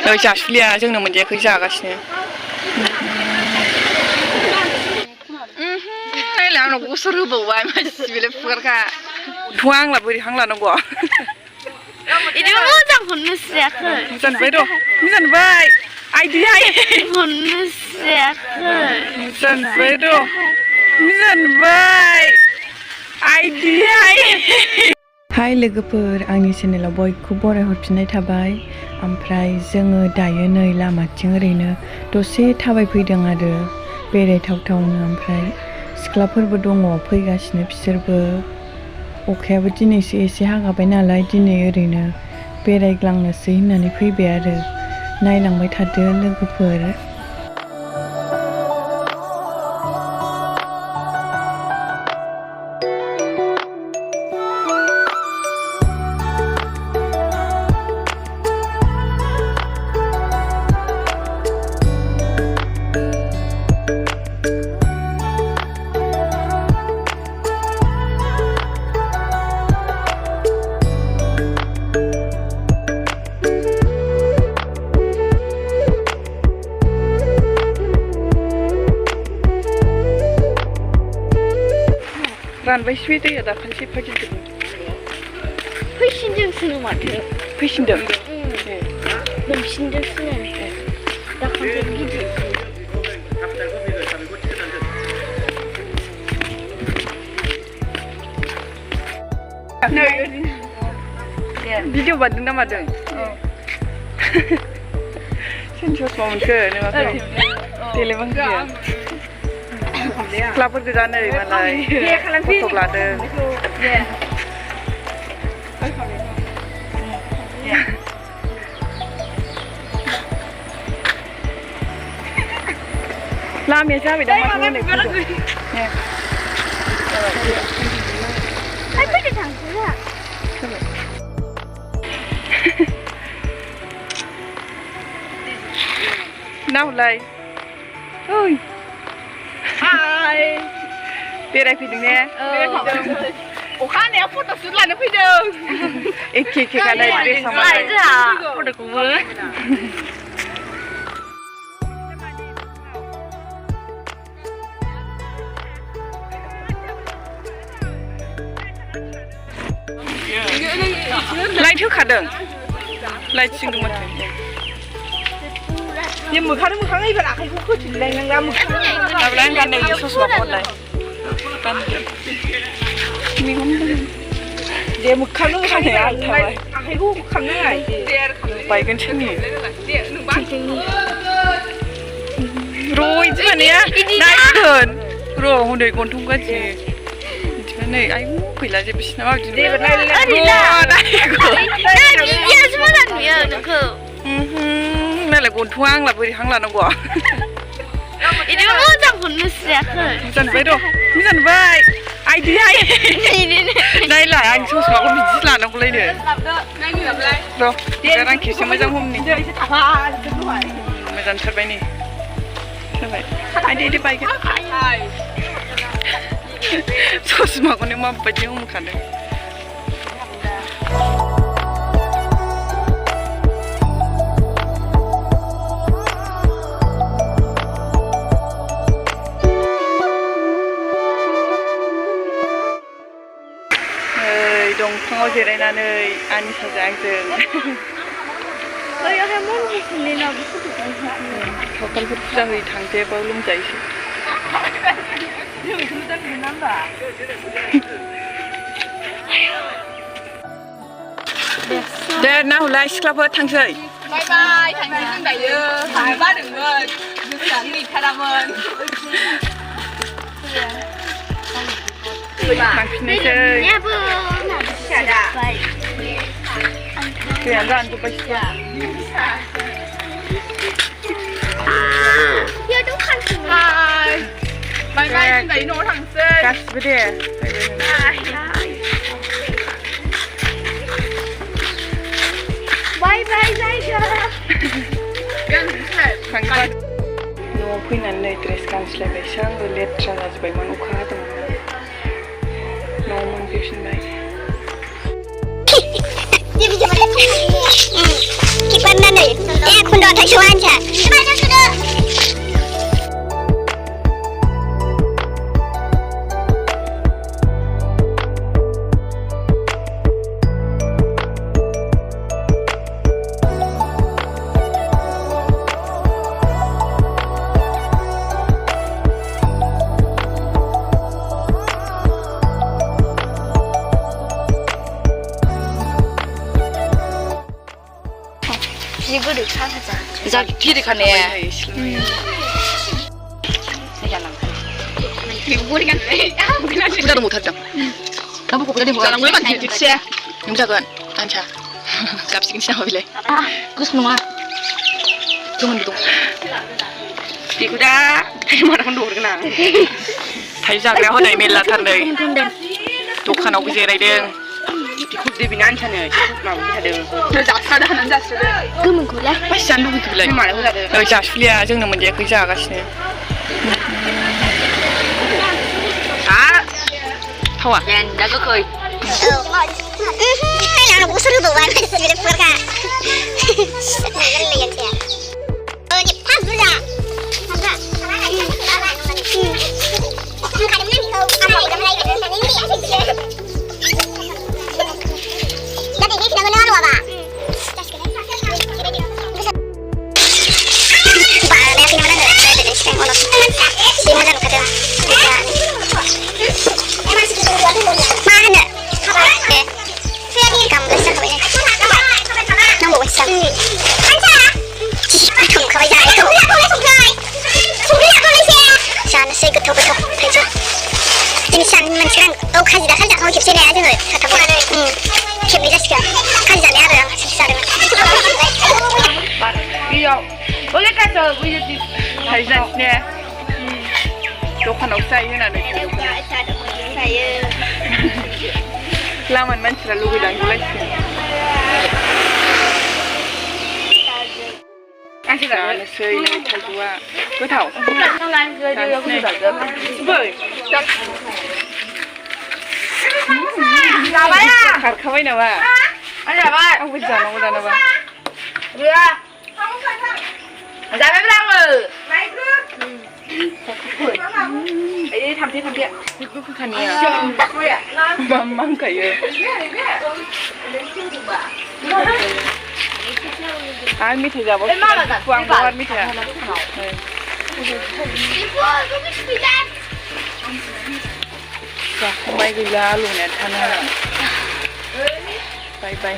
너 자식이야, 정말 문제 그 자가시네. đây là nó cũng sơ bộ vậy mà chỉ vì là phượt cả hoang là bởi hoang là nó quá 이리 오자 혼내세요. 미선 왜 도? 미선 왜? 아이디 하이. 혼내세요. 미선 왜 도? 미선 왜? 아이디 하이. हाय लोगोफोर आंनि चेनेलाव बयखौ बराय हरफिननाय थाबाय ओमफ्राय जोङो दायो नै लामाथिं ओरैनो दसे थाबायफैदों आरो बेरायथावथावनो ओमफ्राय सिख्लाफोरबो दङ फैगासिनो बिसोरबो अखायाबो दिनैसो एसे हागाबाय नालाय दिनै ओरैनो बेरायग्लांनोसै होननानै फैबाय आरो नायलांबाय थादो लोगोफोर रानबाय स्वीटया दाखालिसो फागिदों फैसिनदों सोनो माथो फैसिनदों लोमसिनदों सोनो दाखालि गिदिर भिडिअ बानायदों ना मादों सेन्सस मोनखो नोङाखै देलायबांखो सिख्लाफोर गोजा नै मालाय फट' लादों लामाया जाबायदां माथो हनै फैदो थांसैया ना हरलाय ओइ हाय बेरायफैदों ने अखा हानाया फट' सुट लानो फैदों एखे खालाय ड्रेसआ मालाय जोंहा फट'खौबो लाइट होखादों लाइट सिंदों माथो ये मोखां मोखां इबार आखाइखौ खोथिनलाय नोंगा मोखां माब्ला गाननाय ससमाखौ हरलाय दे मोखां मोखांया आखाइखौ खांनाङा बायगोन सोरनि र' इदि मानेया नायगोन र' हनै गन्थं गाज्रि बिदिबा नै आयु फैला जे बिसिना माबायदि बिदियासो मोजां नुयो नोंखौ नालाय गन्थङा आंला बोरै हां लानांगौ इदिबो मोजां हरनोसैयाखै जानबाय र' जानबाय आइदि हाय नायलाय आं ससमाखौ बिदि लानांगौलायनो र' आं खेबसे मोजां हमनि मोजां थारबाय नै जाबाय आइदि आइदि बायगोन ससमाखौनो माबायदि हमखादों दंफाङाव जिरायनानै आनिसाजों आंजों बैयावहाय मन्दिर खुलिनायाव खावखालफोर फुजा होयो थांदे बाव लोमजायोसो दे ना हरलाय सिख्लाफोर थांसै बाय बाय थांसै जों दायो थांनो बादोंमोन गोसोआनो गैथारामोन थांफिननोसै दैयानो रानजोब्बायसो बाय बाय जों दायो न'आव थांसै गासिबो दे बाय बाय जायगा थांबा न'आव फैनानै नै ड्रेस गानस्लायबायसो आंबो लेथ्रा जाजोब्बायमोन अखा हादोंमोन न'आव मोनफैफिनबाय Kipan na ni. Eh, kundo 太喜欢去，吃饭就吃的。 이거를 찾아자. 자 길이 가네 부자도 못하죠 나보고 부자도 못하는 걸 만지 뒤치에 용작은 안차 값이긴 지나가빌래 그 소놈아. 그만 도 이거다 다이마라 건 모르구나 다이자그래 허다이 멜라 탄데 독하나 오기 제라이 등 굿데비는 안차네 마고 기타등 저 자사다 하는 자스를. 그러면 그래? 맛이 안 누구 그래 말해 보자들. 자 실리아 정는 문제 그 자가시네 아 더워 내가 거의. hay là nó cũng sửa đồ ăn sẽ được phơi cả này cái liền kìa nhịp phát ra phát ra không phải đúng nên thì không ăn một cái này cái này gì vậy gia đình cái nó nữa bà bà này khi nó đang ở đây xem nó đi mà đang cái mà nè cầm lấy sao vậy nó ngủ sao anh cha không có bây giờ không biết không chơi không biết không lấy xe sao nó xe cứ thâu thấy chưa chính xác mình đang đâu khai gì đã khai giặc không kịp xe này chứ rồi thật thật là kịp đi ra kìa khai giặc này rồi chính xác rồi 이요 어디 가서 우리 집 다이자네 독한 옥사이 해나네 라만 만치라 루비랑 굴레스 안치라 안스이 탈주와 그타오 난 그래도 여기 가자. 뭘 나와야. 가까이 나와 아니 나와. 안 보지 않아 오다 나와 뭐야? 나가라고. 이 탐티 이거 칸이야 맘만 가요 아 밑에 잡아 구한 거 밑에 자 정말 그 야로 내 타나 바이바이